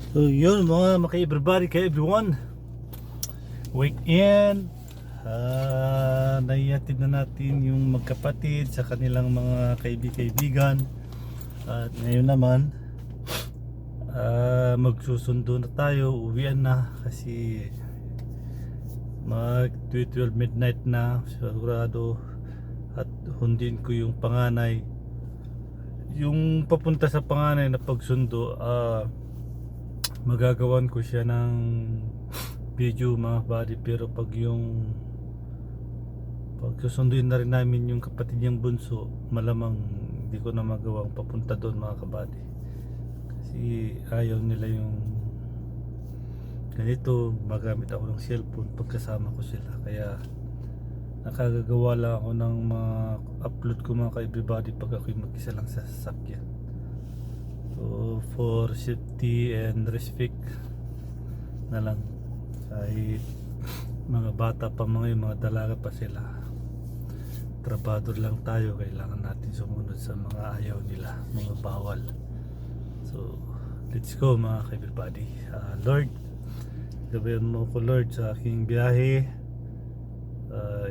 So yun mga everybody, kay everyone, weekend, naihatid na natin yung magkapatid sa kanilang mga kaibigan. At ngayon naman, magsusundo na tayo, uwian na kasi mag 12 midnight na sigurado. At hundin ko yung panganay, yung papunta sa panganay na pagsundo. Magagawan ko siya ng video mga buddy, pero pag susunduin na rin namin yung kapatid niyang bunso, malamang hindi ko na magawang papunta doon mga kabady, kasi ayaw nila yung ganito magamit ako ng cellphone pagkasama ko sila. Kaya nakagagawa lang ako ng mga upload ko mga ka-everybody pag ako'y mag-isa lang sa sasakyan. So for safety and respect na lang, kahit mga bata pa mga yung mga dalaga pa sila, trabador lang tayo, kailangan natin sumunod sa mga ayaw nila, mga bawal. So let's go mga everybody. Lord, gabayan mo ko Lord sa aking biyahe.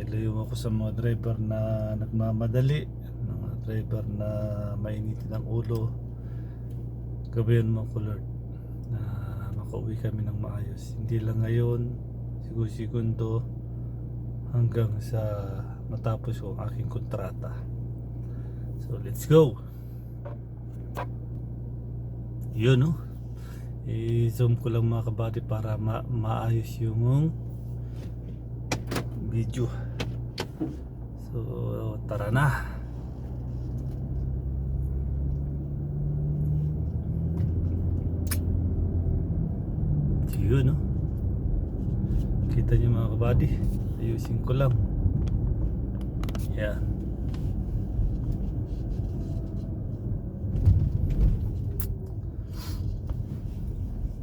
Ilayo mo ko sa mga driver na nagmamadali, mga driver na mainitin ang ulo. Gabayan mo ko Lord na makauwi kami ng maayos, hindi lang ngayon, segundo hanggang sa matapos ko ang aking kontrata. So let's go. Yun no, i-zoom ko lang mga kabady para maayos yung video. So tara na. Yun no, kita nyo mga kabady, ayusin ko lang. Yan.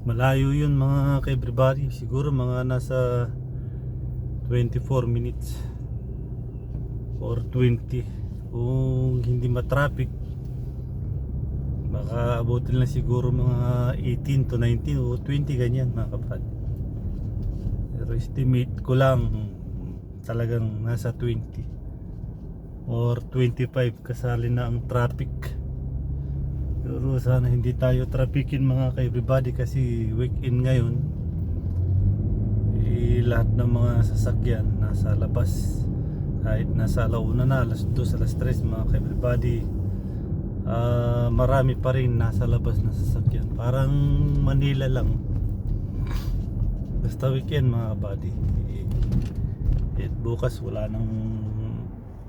Malayo yun mga ka-everybody, siguro mga nasa 24 minutes or 20 kung hindi matraffic. Baka abutin lang siguro mga 18 to 19 o 20 ganyan mga kapatid. Pero estimate ko lang talagang nasa 20 or 25 kasali na ang traffic. Pero sana hindi tayo trafficin mga ka-everybody kasi weekend ngayon. Lahat ng mga sasakyan nasa labas, kahit nasa alauna na, alas 2, alas 3 mga ka-everybody, marami pa rin nasa labas na sasakyan. Parang Manila lang, basta weekend mga kabady. Bukas wala nang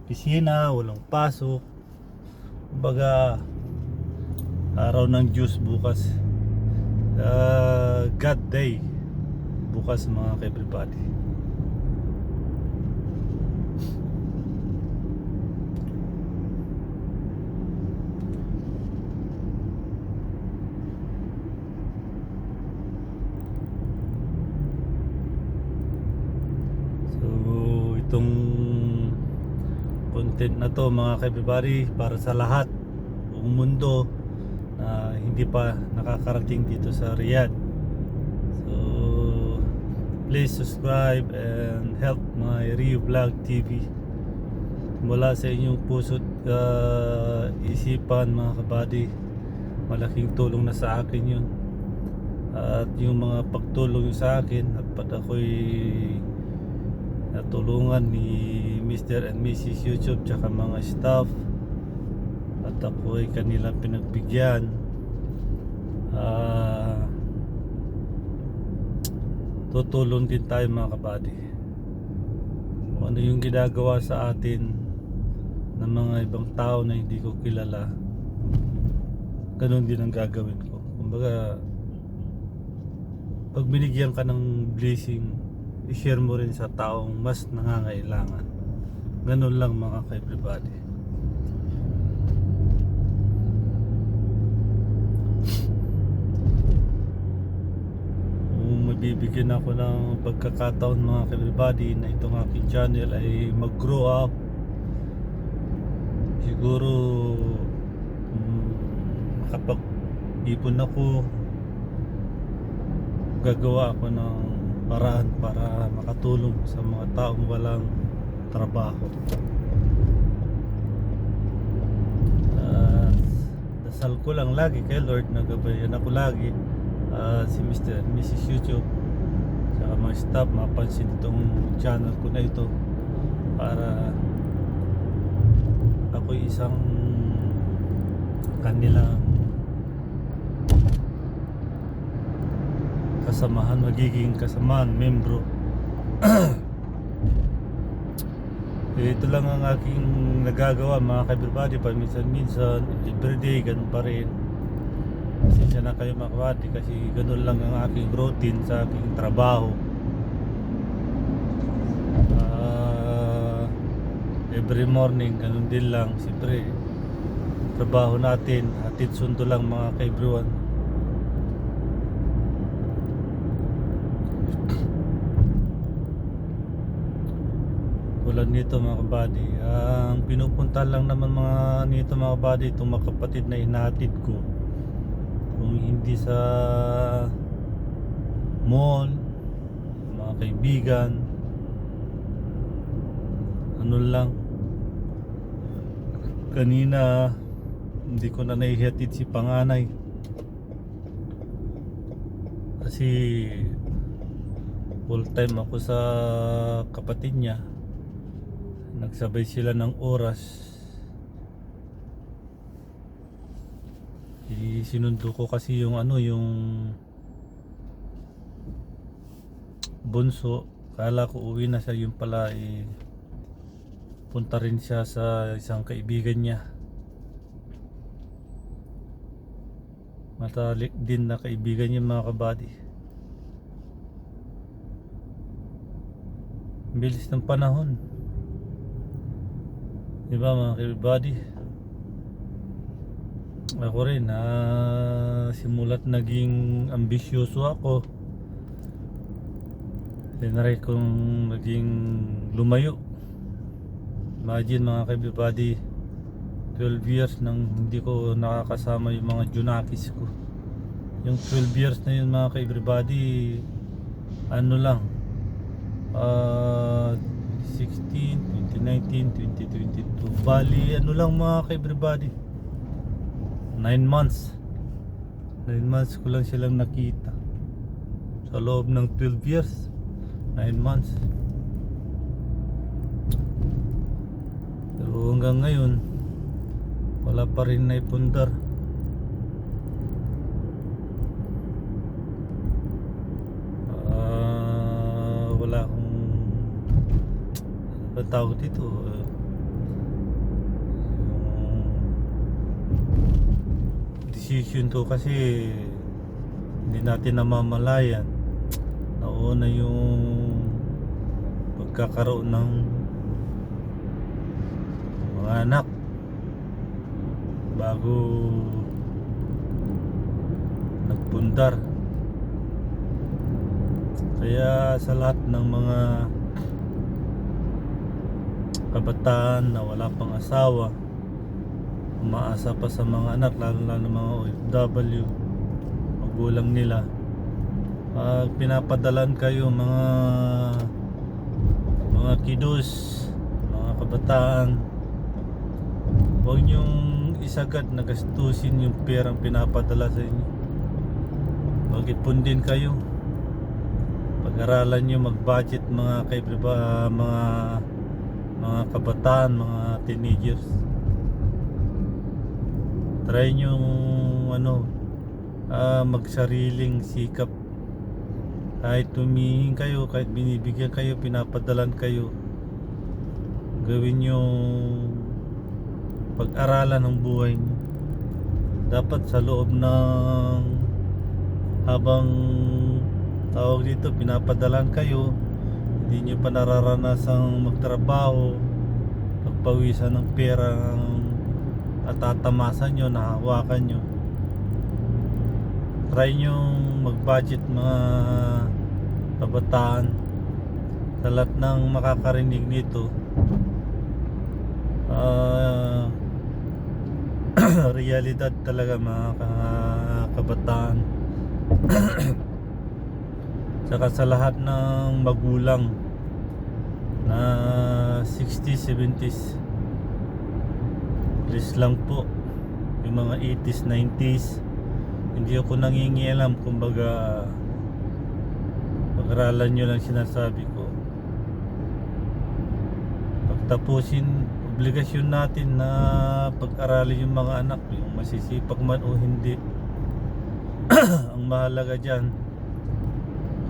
pisina, walang pasok, kumbaga araw ng Diyos bukas. God day bukas mga ka-everybody. Itong content na to mga ka-everybody para sa lahat buong mundo na hindi pa nakakarating dito sa Riyadh. So please subscribe and help my Rio Vlog TV. Mula sa inyong puso't isipan mga kabady, malaking tulong na sa akin yun. At yung mga pagtulong sa akin at pag ako'y natulungan ni Mr. and Mrs. YouTube tsaka mga staff, at ako ay kanilang pinagbigyan, tutulong din tayo mga kabady. Kung ano yung ginagawa sa atin ng mga ibang tao na hindi ko kilala, ganun din ang gagawin ko. Kumbaga pag binigyan ka ng blessing, i-share mo rin sa taong mas nangangailangan. Ganun lang mga ka-everybody. Kung mabibigyan ako ng pagkakataon mga ka-everybody na itong aking channel ay mag-grow up, siguro makapag-ipon ako gagawa ako ng paraan para makatulong sa mga taong walang trabaho. Dasal ko lang lagi kay Lord na gabayan ako lagi, si Mr. and Mrs. YouTube saka mga staff mapansin itong channel ko na ito, para ako isang kanilang kasamahan, magiging kasamahan, membro. Ito lang ang aking nagagawa mga ka-everybody, paminsan-minsan, everyday, ganun pa rin. Pasensya na kayo mga kabady, kasi ganun lang ang aking routine sa aking trabaho. Every morning, ganun din lang. Siyempre, trabaho natin, hatid sundo lang mga ka-everyone. Tulad nito mga kabady, ang pinupunta lang naman mga nito mga kabady, itong mga kapatid na inahatid ko, kung hindi sa mall, mga kaibigan, ano lang, kanina hindi ko na naihatid si panganay kasi full time ako sa kapatid niya. Nagsabay sila ng oras. Sinundo ko kasi yung yung bunso. Kala ko uwi na siya, yung pala punta rin siya sa isang kaibigan niya. Matalik din na kaibigan niya mga kabady. Bilis ng panahon, diba mga everybody? Ako rin simulat naging ambisyoso ako, tinry kong naging lumayo. Imagine mga everybody, 12 years nang hindi ko nakakasama yung mga junakis ko. Yung 12 years na yun mga everybody, ano lang, 16, 2019, 2022, bali ano lang mga ka-everybody, 9 months ko lang silang nakita sa loob ng 12 years. 9 months, pero hanggang ngayon wala pa rin naipundar. Wala akong tawag dito, yung decision ko kasi hindi natin namamalayan. Nauna yung pagkakaroon ng mga anak bago nagpundar. Kaya sa lahat ng mga kabataan na wala pang asawa, umaasa pa sa mga anak, lalo na mga OFW, magulang nila, pag pinapadalan kayo mga kiddos, mga kabataan, huwag nyong isagad na gastusin yung perang pinapadala sa inyo. Mag-ipon din kayo, pag-aralan nyo, mag-budget mga mga kabataan, mga teenagers. Try nyo magsariling sikap. Kahit tumingin kayo, kahit binibigyan kayo, pinapadalan kayo, gawin nyo pag-aralan ng buhay nyo. Dapat sa loob ng habang tawag dito pinapadalan kayo, hindi nyo pa nararanasang magtrabaho, pagpawisan ng pera natatamasan nyo, nahawakan nyo. Try nyo mag-budget mga kabataan. Sa lahat ng makakarinig nito, realidad talaga mga kabataan. Saka sa lahat ng magulang na 60s, 70s, please lang po, yung mga 80s, 90s, hindi ako nangingialam. Kumbaga, pag-aralan nyo lang sinasabi ko. Pagtapusin, obligasyon natin na pag-aralin yung mga anak, yung masisipag man o hindi. Ang mahalaga dyan,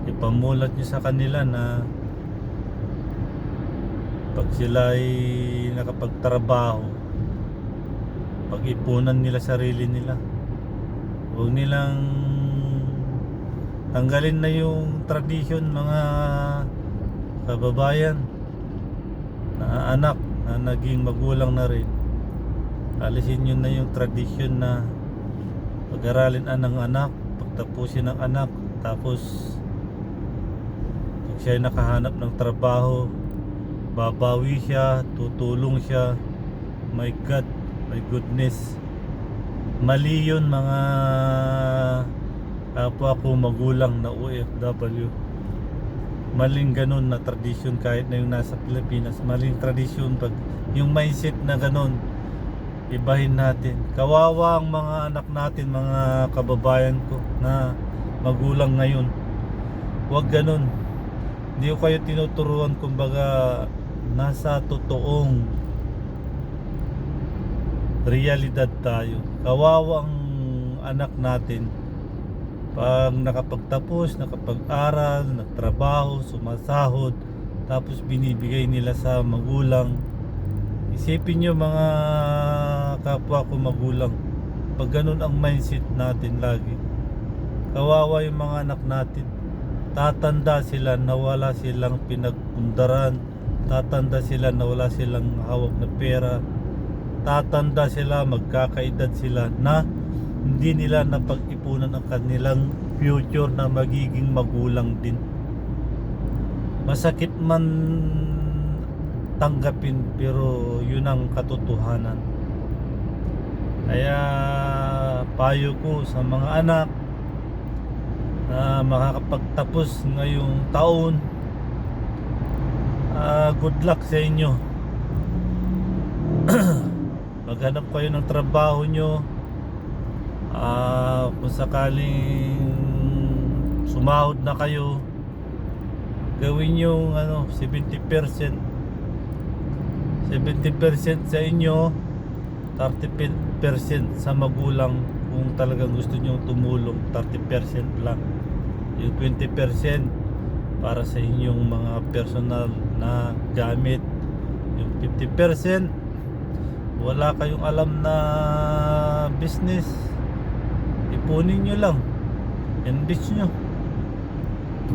ipamulat nyo sa kanila na pag sila ay nakapagtrabaho, pag-ipunan nila sarili nila. Huwag nilang tanggalin na yung tradisyon, mga kababayan, na anak na naging magulang na rin. Alisin nyo na yung tradisyon na pag-aralin ang anak, pagtapusin ng anak, tapos pag siya ay nakahanap ng trabaho, babawi siya, tutulong siya. My God, my goodness, mali yun mga kapwa ko magulang na OFW. Maling ganun na tradisyon kahit na yung nasa Pilipinas. Maling tradisyon pag yung mindset na ganun, ibahin natin. Kawawa ang mga anak natin, mga kababayan ko na magulang ngayon. Huwag ganun. Hindi ko kayo tinuturuan, kumbaga nasa totoong realidad tayo. Kawawang anak natin pag nakapagtapos, nakapag-aral, nagtrabaho, sumasahod, tapos binibigay nila sa magulang. Isipin nyo mga kapwa ko magulang, pag ganun ang mindset natin lagi, kawawa yung mga anak natin. Tatanda sila na wala silang pinagpundaran, tatanda sila na wala silang hawak na pera, tatanda sila, magkakaedad sila na hindi nila napag-ipunan ang kanilang future na magiging magulang din. Masakit man tanggapin, pero yun ang katotohanan. Kaya payo ko sa mga anak na makakapagtapos ngayong taon, good luck sa inyo. Maghanap kayo ng trabaho nyo. Kung sakaling sumahod na kayo, gawin yung 70% sa inyo, 30% sa magulang. Kung talagang gusto nyo tumulong, 30% lang. Yung 20% para sa inyong mga personal na gamit. Yung 50%, wala kayong alam na business, ipunin nyo lang, invest nyo.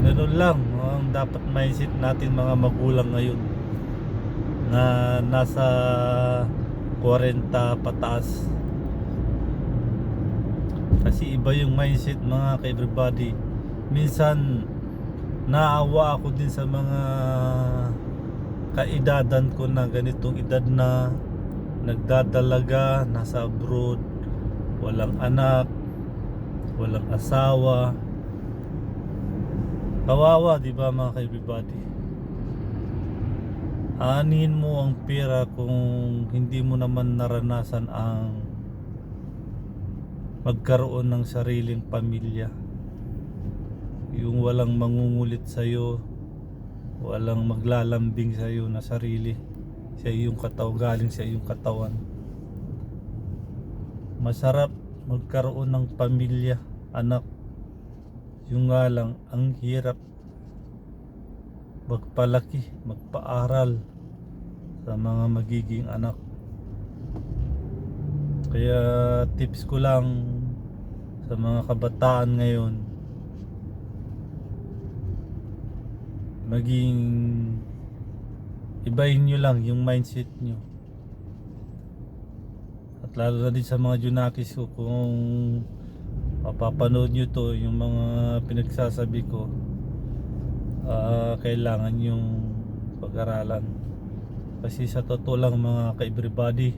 Ganun lang ang dapat mindset natin mga magulang ngayon na nasa 40 pataas. Kasi iba yung mindset mga ka-everybody. Minsan naawa ako din sa mga kaedadan ko na ganitong edad na nagdadalaga, nasa abroad, walang anak, walang asawa. Kawawa, di ba mga ka-everybody? Aanihin mo ang pera kung hindi mo naman naranasan ang magkaroon ng sariling pamilya. Yung walang mangungulit sa'yo, walang maglalambing sa'yo na sarili sa iyong katawan, galing sa iyong katawan. Masarap magkaroon ng pamilya, anak. Yung nga lang, ang hirap magpalaki, magpaaral sa mga magiging anak. Kaya tips ko lang sa mga kabataan ngayon, maging ibahin nyo lang yung mindset nyo. At lalo na din sa mga junakis ko, kung mapapanood nyo to, yung mga pinagsasabi ko, kailangan yung pag-aralan. Kasi sa totoo lang mga ka-everybody,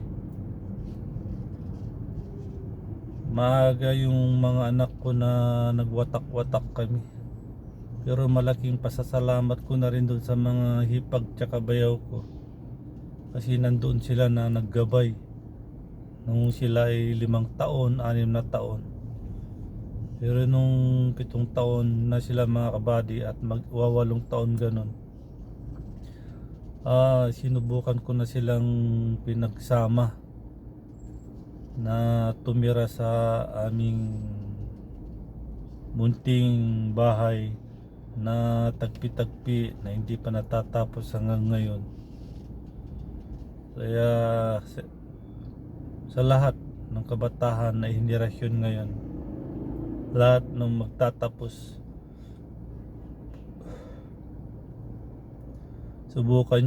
maaga yung mga anak ko na nagwatak-watak kami. Pero malaking pasasalamat ko na rin doon sa mga hipag tsaka bayaw ko. Kasi nandoon sila na naggabay. Nung sila ay 5 taon, 6 na taon. Pero nung 7 taon na sila mga kabady at magwawalong taon ganun, sinubukan ko na silang pinagsama na tumira sa aming munting bahay na tagpi-tagpi na hindi pa natatapos hanggang ngayon. Kaya sa lahat ng kabataan na henerasyon ngayon, lahat ng magtatapos, subukan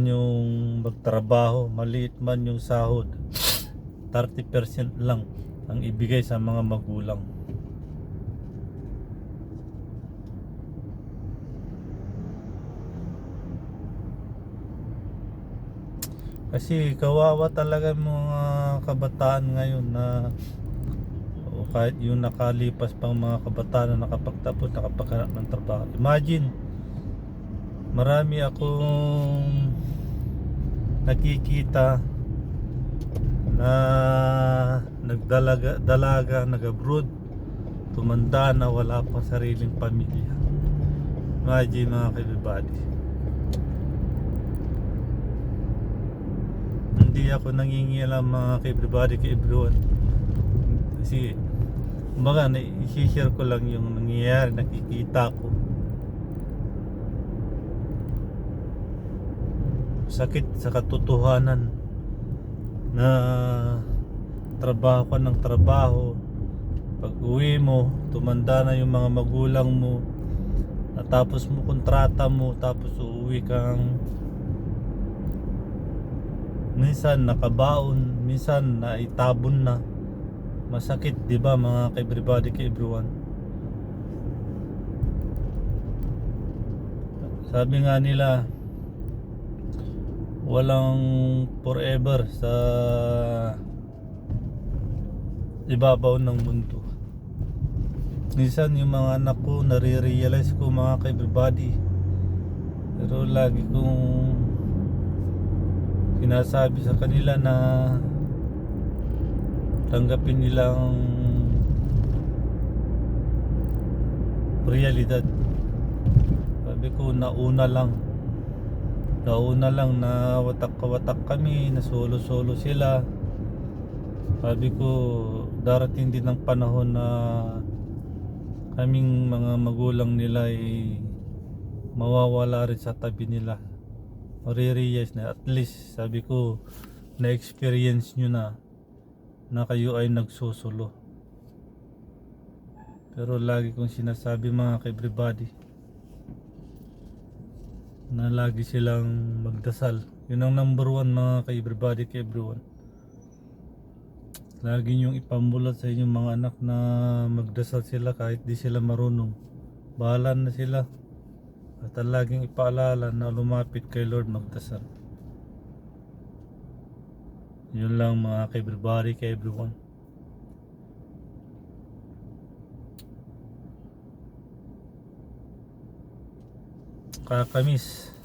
yung magtrabaho, maliit man yung sahod, 30% lang ang ibigay sa mga magulang. Kasi kawawa talaga mga kabataan ngayon na, o kahit yung nakalipas pang mga kabataan na nakapagtapos, nakapaghanap ng trabaho. Imagine, marami akong nakikita na nagdalaga, nag-abroad, tumanda na wala pang sariling pamilya. Imagine mga everybody. Hindi ako nangingialam mga everybody, kay everyone. Kasi kumbaga i-share ko lang yung nangyayari, nakikita ko. Sakit sa katotohanan na trabaho ka ng trabaho, pag uwi mo tumanda na yung mga magulang mo, natapos mo kontrata mo, tapos uuwi kang minsan nakabaon, minsan naitabon na. Masakit, di ba mga everybody, kay everyone. Sabi nga nila, walang forever sa ibabaw ng mundo. Minsan yung mga anak ko, nare-realize ko mga everybody, pero lagi kong sinasabi sa kanila na tanggapin nilang realidad. Sabi ko, nauna lang na watak-kawatak kami, na solo-solo sila. Sabi ko, darating din ang panahon na kaming mga magulang nila ay mawawala rin sa tabi nila. Marirealize na, at least sabi ko, na-experience nyo na kayo ay nagsusulo. Pero lagi kong sinasabi mga everybody, na lagi silang magdasal. Yun ang number 1 mga everybody, everyone. Lagi nyong ipamulat sa inyong mga anak na magdasal sila kahit di sila marunong. Bahala na sila. At laging ipaalala na lumapit kay Lord, magdasal. Yun lang mga everybody, everyone. Kakamis.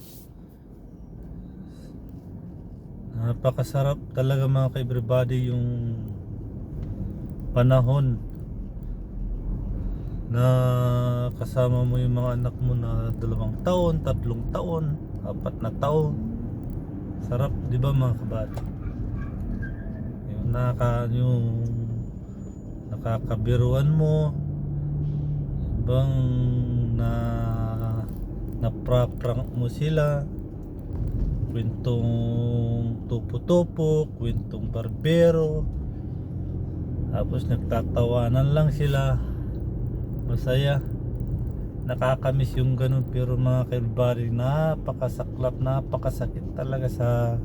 Napakasarap talaga mga everybody yung panahon na kasama mo yung mga anak mo na 2 taon, 3 taon, 4 na taon. Sarap, di ba mga kabata? Yung nakakabiruan mo, bang napra-prank mo sila, kwentong tupo-tupo, kwentong barbero, tapos nagtatawanan lang sila, masaya, nakakamiss yung ganun. Pero mga everybody, napakasaklap, napakasakit talaga sa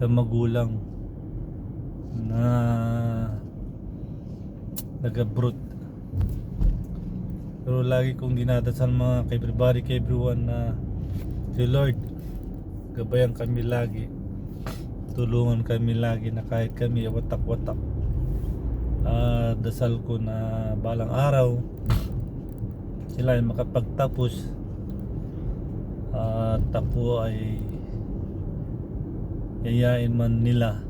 magulang na nag-abroad. Pero lagi kong dinadasal mga everybody, everyone, na si Lord, gabayan kami lagi, tulungan kami lagi, na kahit kami watak-watak, dasal ko na balang araw sila ay makapagtapos at ako ay yayain man nila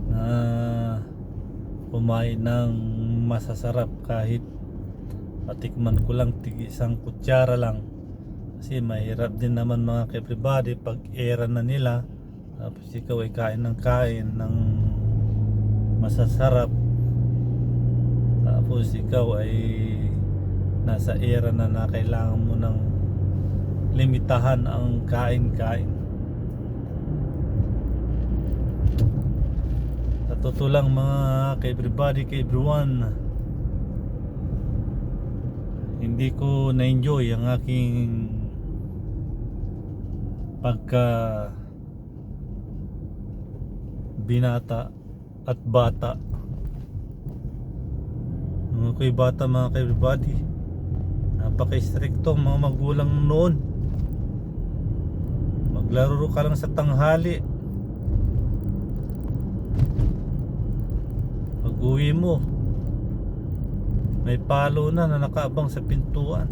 na kumain ng masasarap kahit matikman ko lang isang kutsara lang, kasi mahirap din naman mga everybody pag era na nila tapos ikaw ay kain ng masasarap tapos ikaw ay nasa era na kailangan mo ng limitahan ang kain-kain. Sa totoo lang mga everybody, everyone, hindi ko na-enjoy ang aking pagka binata at bata. Nung ako'y bata mga everybody, napaka-stricto mga magulang noon. Maglaro ka lang sa tanghali, pag uwi mo may palo na nakaabang sa pintuan.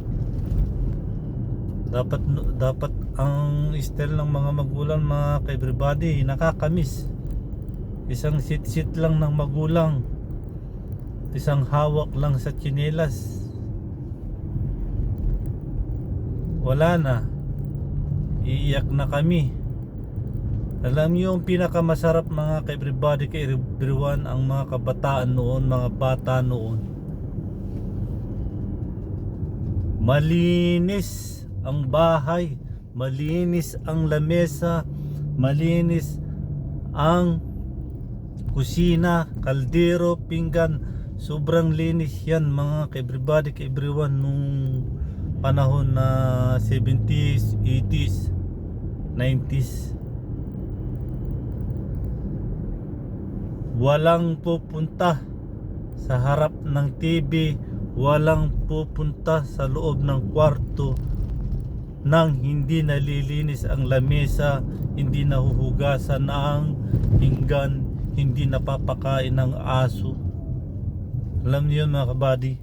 Dapat ang style ng mga magulang mga everybody nakakamiss. Isang sit lang ng magulang, isang hawak lang sa tsinelas, wala na, iiyak na kami. Alam niyo yung pinakamasarap mga everybody, everyone, ang mga kabataan noon, mga bata noon, malinis ang bahay, malinis ang lamesa, malinis ang kusina, kaldero, pinggan. Sobrang linis yan mga everybody, everyone, nung panahon na 70s, 80s, 90s. Walang pupunta sa harap ng TV, walang pupunta sa loob ng kwarto nang hindi nalilinis ang lamesa, hindi nahuhugasan ang pinggan, hindi napapakain ng aso. Alam niyo mga kabady,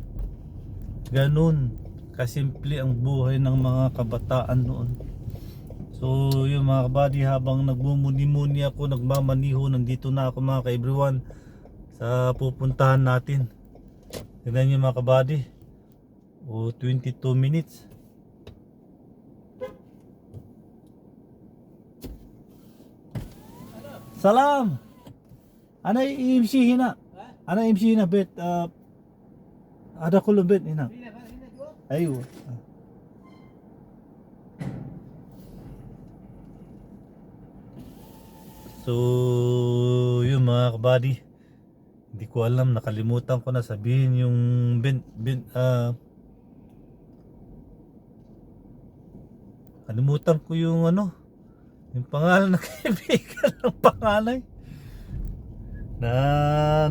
ganun kasimple ang buhay ng mga kabataan noon. So yung mga kabady, habang nagmumuni-muni ako, nagmamaniho, nandito na ako mga ka-everyone sa pupuntahan natin. Tignan niyo mga kabady, 22 minutes. Salam. Ano iimsihin na? Ano iimsihin na bet? Ada ko bet ina. Ayo. So, yung mga kabady, hindi ko alam, nakalimutan ko na sabihin yung kalimutan ko yung ano, yung pangalan ng kaibigan ng panganay.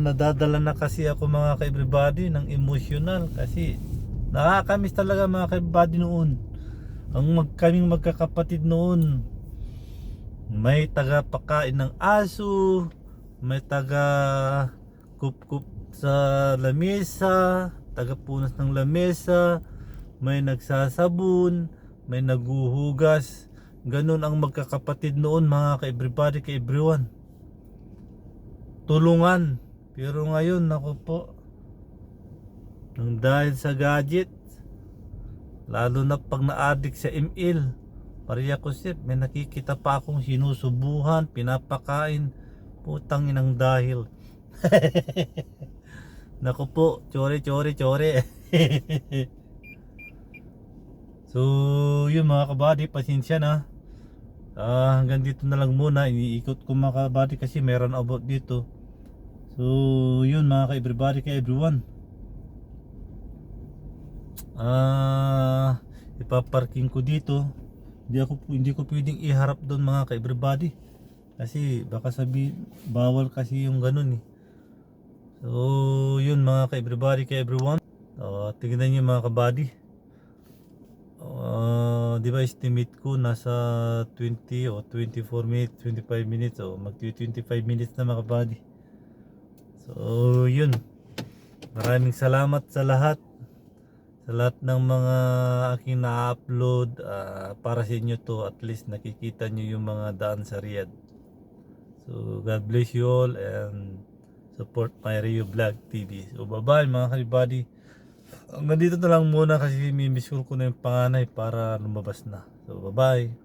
Nadadala na kasi ako mga ka-everybody ng emotional, kasi nakakamiss talaga mga ka-everybody noon. Kaming magkakapatid noon, may taga pakain ng aso, may taga kup-kup sa lamesa, taga punas ng lamesa, may nagsasabon, may naguhugas. Ganun ang magkakapatid noon mga ka-everybody, ka-everyone. Tulungan. Pero ngayon, naku po, nang dahil sa gadget, lalo na pag na-addict sa ML, pariya ko sir, may nakikita pa akong sinusubuhan, pinapakain, putang inang dahil. Naku po, chore. So yun mga kabady, pasensya na. Hanggang dito na lang muna, iniikot ko mga kabady kasi meron about dito. So yun mga ka-everybody, ka-everyone, ipaparking ko dito. Hindi ko pwedeng iharap doon mga ka-everybody, kasi baka bawal kasi yung ganun eh. So yun mga ka-everybody, ka-everyone, tingnan nyo mga kabady. Di ba estimate ko nasa 20 o 24 minutes, 25 minutes, o mag-25 minutes na mga kabady. So yun, maraming salamat sa lahat Sa lahat ng mga aking na-upload, para sa inyo to, at least nakikita nyo yung mga daan sa Riyadh. So God bless you all and support my Rio Vlog TV. So bye bye mga everybody. Hanggang dito na lang muna kasi mimiss ko na yung panganay para lumabas na. So bye bye.